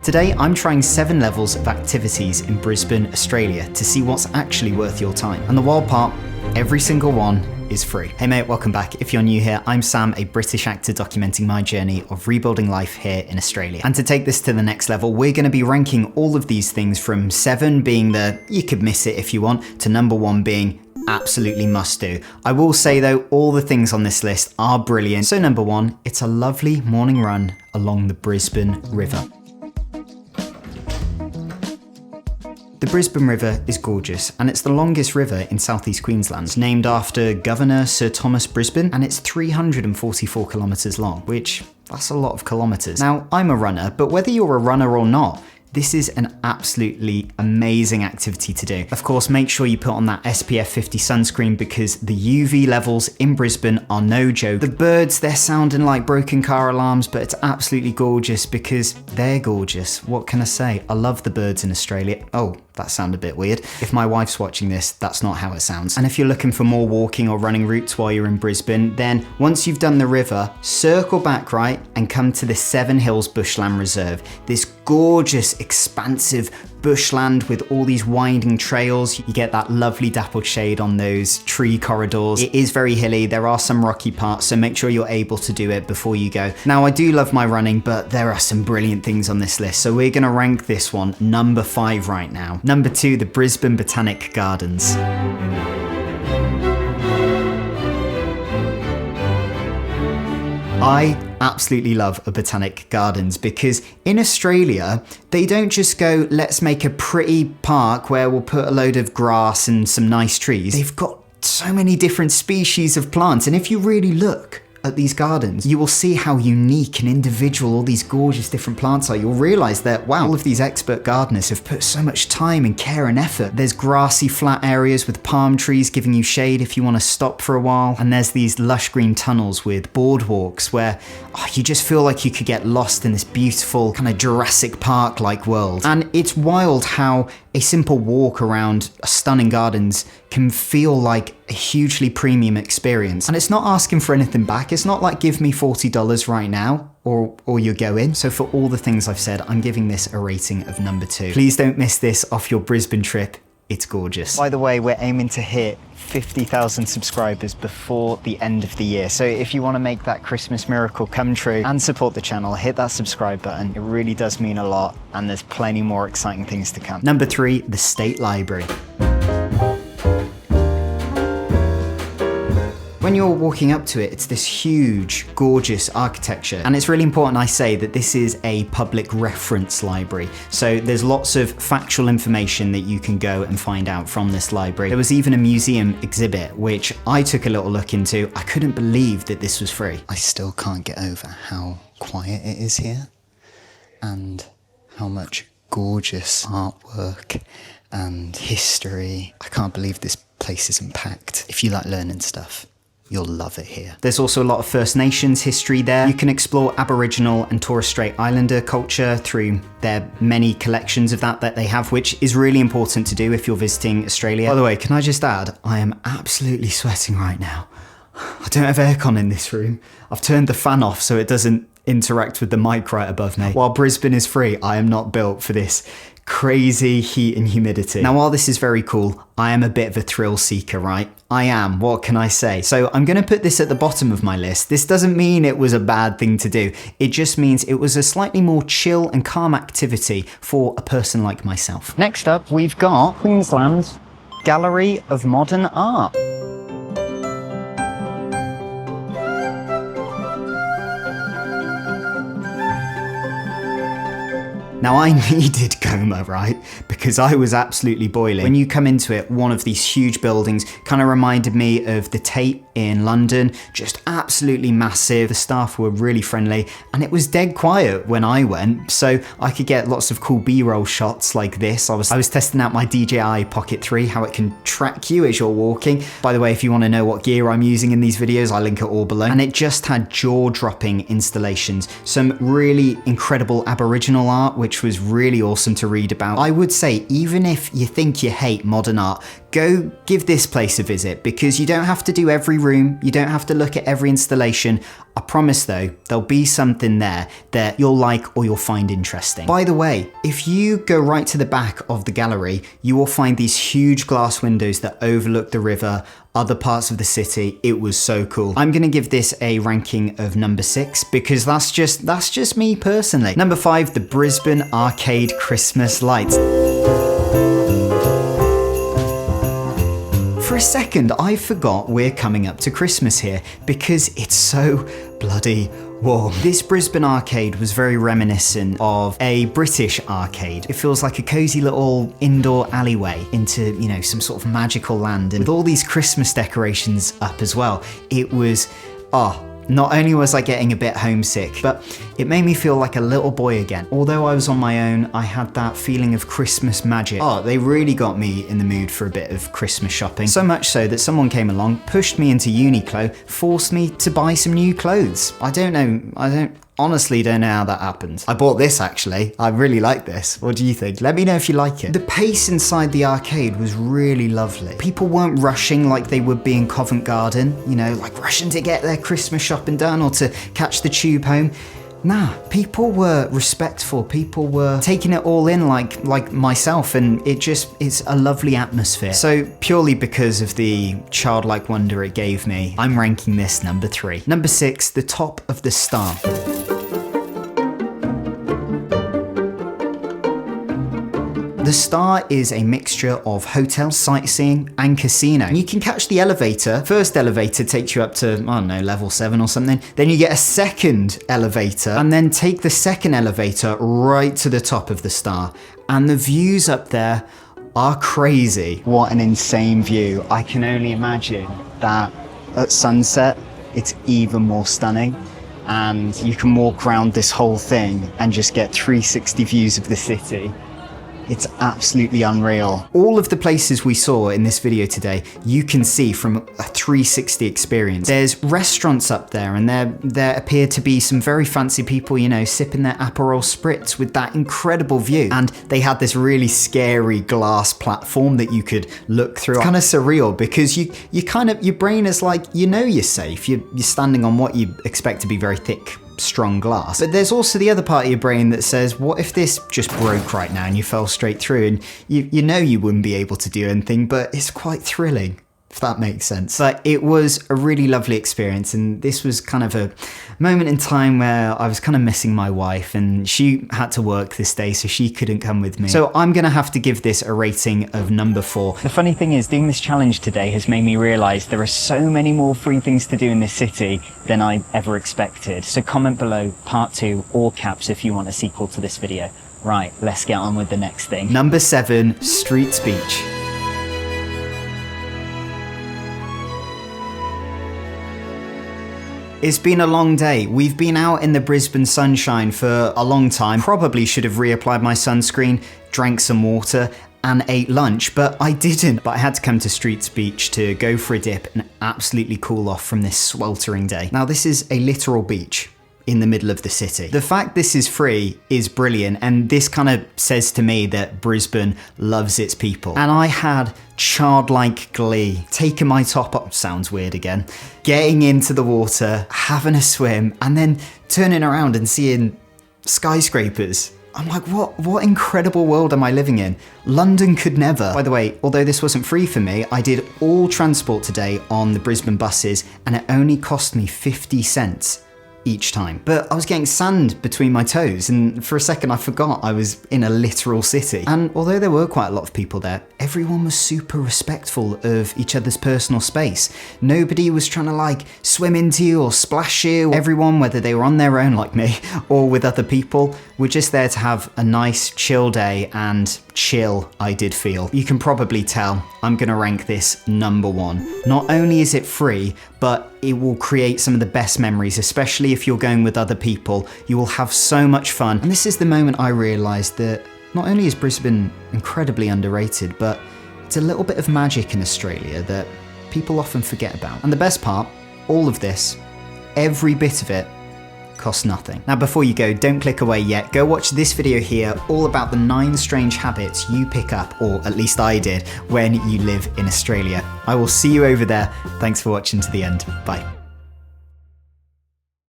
Today, I'm trying 7 levels of activities in Brisbane, Australia to see what's actually worth your time. And the wild part, every single one is free. Hey mate, welcome back. If you're new here, I'm Sam, a British actor documenting my journey of rebuilding life here in Australia. And to take this to the next level, we're going to be ranking all of these things from 7 being the you could miss it if you want, to number 1 being absolutely must do. I will say though, all the things on this list are brilliant. So number 1, it's a lovely morning run along the Brisbane River. The Brisbane River is gorgeous, and it's the longest river in southeast Queensland. It's named after Governor Sir Thomas Brisbane, and it's 344 kilometres long, which that's a lot of kilometres. Now, I'm a runner, but whether you're a runner or not, this is an absolutely amazing activity to do. Of course, make sure you put on that SPF 50 sunscreen because the UV levels in Brisbane are no joke. The birds, they're sounding like broken car alarms, but it's absolutely gorgeous because they're gorgeous. What can I say? I love the birds in Australia. Oh, that sounded a bit weird. If my wife's watching this, that's not how it sounds. And if you're looking for more walking or running routes while you're in Brisbane, then once you've done the river, circle back right and come to the Seven Hills Bushland Reserve. This gorgeous, expansive bushland with all these winding trails. You get that lovely dappled shade on those tree corridors. It is very hilly. There are some rocky parts, so make sure you're able to do it before you go. Now, I do love my running, but there are some brilliant things on this list. So we're gonna rank this one number 5 right now. Number 2, the Brisbane Botanic Gardens. I absolutely love a botanic gardens because in Australia, they don't just go, let's make a pretty park where we'll put a load of grass and some nice trees. They've got so many different species of plants. And if you really look at these gardens, you will see how unique and individual all these gorgeous different plants are. You'll realize that, wow, all of these expert gardeners have put so much time and care and effort. There's grassy flat areas with palm trees giving you shade if you want to stop for a while. And there's these lush green tunnels with boardwalks where you just feel like you could get lost in this beautiful kind of Jurassic Park-like world. And it's wild how a simple walk around stunning gardens can feel like a hugely premium experience. And it's not asking for anything back. It's not like give me $40 right now or you're going. So for all the things I've said, I'm giving this a rating of number 2. Please don't miss this off your Brisbane trip. It's gorgeous. By the way, we're aiming to hit 50,000 subscribers before the end of the year. So if you want to make that Christmas miracle come true and support the channel, hit that subscribe button. It really does mean a lot, and there's plenty more exciting things to come. Number 3, the State Library. When you're walking up to it, it's this huge, gorgeous architecture. And it's really important I say that this is a public reference library. So there's lots of factual information that you can go and find out from this library. There was even a museum exhibit, which I took a little look into. I couldn't believe that this was free. I still can't get over how quiet it is here and how much gorgeous artwork and history. I can't believe this place isn't packed. If you like learning stuff, you'll love it here. There's also a lot of First Nations history there. You can explore Aboriginal and Torres Strait Islander culture through their many collections of that they have, which is really important to do if you're visiting Australia. By the way, can I just add, I am absolutely sweating right now. I don't have aircon in this room. I've turned the fan off so it doesn't interact with the mic right above me. While Brisbane is free, I am not built for this crazy heat and humidity. Now, while this is very cool, I am a bit of a thrill seeker, right? I am, what can I say? So I'm gonna put this at the bottom of my list. This doesn't mean it was a bad thing to do. It just means it was a slightly more chill and calm activity for a person like myself. Next up, we've got Queensland's Gallery of Modern Art. Now, I needed coma, right? Because I was absolutely boiling. When you come into it, one of these huge buildings kind of reminded me of the Tate in London, just absolutely massive. The staff were really friendly and it was dead quiet when I went, so I could get lots of cool B-roll shots like this. I was testing out my DJI Pocket 3, how it can track you as you're walking. By the way, if you want to know what gear I'm using in these videos, I'll link it all below. And it just had jaw-dropping installations, some really incredible Aboriginal art, which was really awesome to read about. I would say, even if you think you hate modern art, go give this place a visit because you don't have to do every room, you don't have to look at every installation. I promise though, there'll be something there that you'll like or you'll find interesting. By the way, if you go right to the back of the gallery, you will find these huge glass windows that overlook the river, other parts of the city. It was so cool. I'm gonna give this a ranking of number 6 because that's just me personally. Number 5, the Brisbane Arcade Christmas lights. For a second, I forgot we're coming up to Christmas here because it's so bloody warm. This Brisbane arcade was very reminiscent of a British arcade. It feels like a cozy little indoor alleyway into, you know, some sort of magical land, and with all these Christmas decorations up as well. It was, not only was I getting a bit homesick, but it made me feel like a little boy again. Although I was on my own, I had that feeling of Christmas magic. They really got me in the mood for a bit of Christmas shopping. So much so that someone came along, pushed me into Uniqlo, forced me to buy some new clothes. I honestly don't know how that happened. I bought this actually. I really like this. What do you think? Let me know if you like it. The pace inside the arcade was really lovely. People weren't rushing like they would be in Covent Garden, you know, like rushing to get their Christmas shopping done or to catch the tube home. Nah, people were respectful. People were taking it all in like myself, and it's a lovely atmosphere. So purely because of the childlike wonder it gave me, I'm ranking this number 3. Number 6, the top of the star. The Star is a mixture of hotel, sightseeing, and casino. You can catch the elevator. First elevator takes you up to, I don't know, level 7 or something. Then you get a second elevator, and then take the second elevator right to the top of the Star. And the views up there are crazy. What an insane view. I can only imagine that at sunset, it's even more stunning. And you can walk around this whole thing and just get 360 views of the city. It's absolutely unreal. All of the places we saw in this video today, you can see from a 360 experience. There's restaurants up there, and there appear to be some very fancy people, you know, sipping their Aperol Spritz with that incredible view. And they had this really scary glass platform that you could look through. It's kind of surreal because your brain is like, you know, you're safe. You're standing on what you expect to be very thick, strong glass. But there's also the other part of your brain that says, what if this just broke right now and you fell straight through, and you know you wouldn't be able to do anything, but it's quite thrilling, if that makes sense. But it was a really lovely experience, and this was kind of a moment in time where I was kind of missing my wife, and she had to work this day, so she couldn't come with me. So I'm gonna have to give this a rating of number 4. The funny thing is, doing this challenge today has made me realize there are so many more free things to do in this city than I ever expected. So comment below part 2, all caps, if you want a sequel to this video. Right, let's get on with the next thing. Number 7, Streets Beach. It's been a long day. We've been out in the Brisbane sunshine for a long time. Probably should have reapplied my sunscreen, drank some water, and ate lunch, but I didn't. But I had to come to Streets Beach to go for a dip and absolutely cool off from this sweltering day. Now, this is a literal beach in the middle of the city. The fact this is free is brilliant, and this kind of says to me that Brisbane loves its people. And I had childlike glee, taking my top off, sounds weird again, getting into the water, having a swim, and then turning around and seeing skyscrapers. I'm like, what incredible world am I living in? London could never. By the way, although this wasn't free for me, I did all transport today on the Brisbane buses, and it only cost me 50 cents. Each time. But I was getting sand between my toes, and for a second I forgot I was in a literal city. And although there were quite a lot of people there, everyone was super respectful of each other's personal space. Nobody was trying to like swim into you or splash you. Everyone, whether they were on their own like me or with other people, were just there to have a nice chill day, and chill I did feel. You can probably tell I'm gonna rank this number 1. Not only is it free, but it will create some of the best memories, especially if you're going with other people. You will have so much fun. And this is the moment I realized that not only is Brisbane incredibly underrated, but it's a little bit of magic in Australia that people often forget about. And the best part, all of this, every bit of it, costs nothing. Now, before you go, don't click away yet. Go watch this video here all about the 9 strange habits you pick up, or at least I did, when you live in Australia. I will see you over there. Thanks for watching to the end. Bye.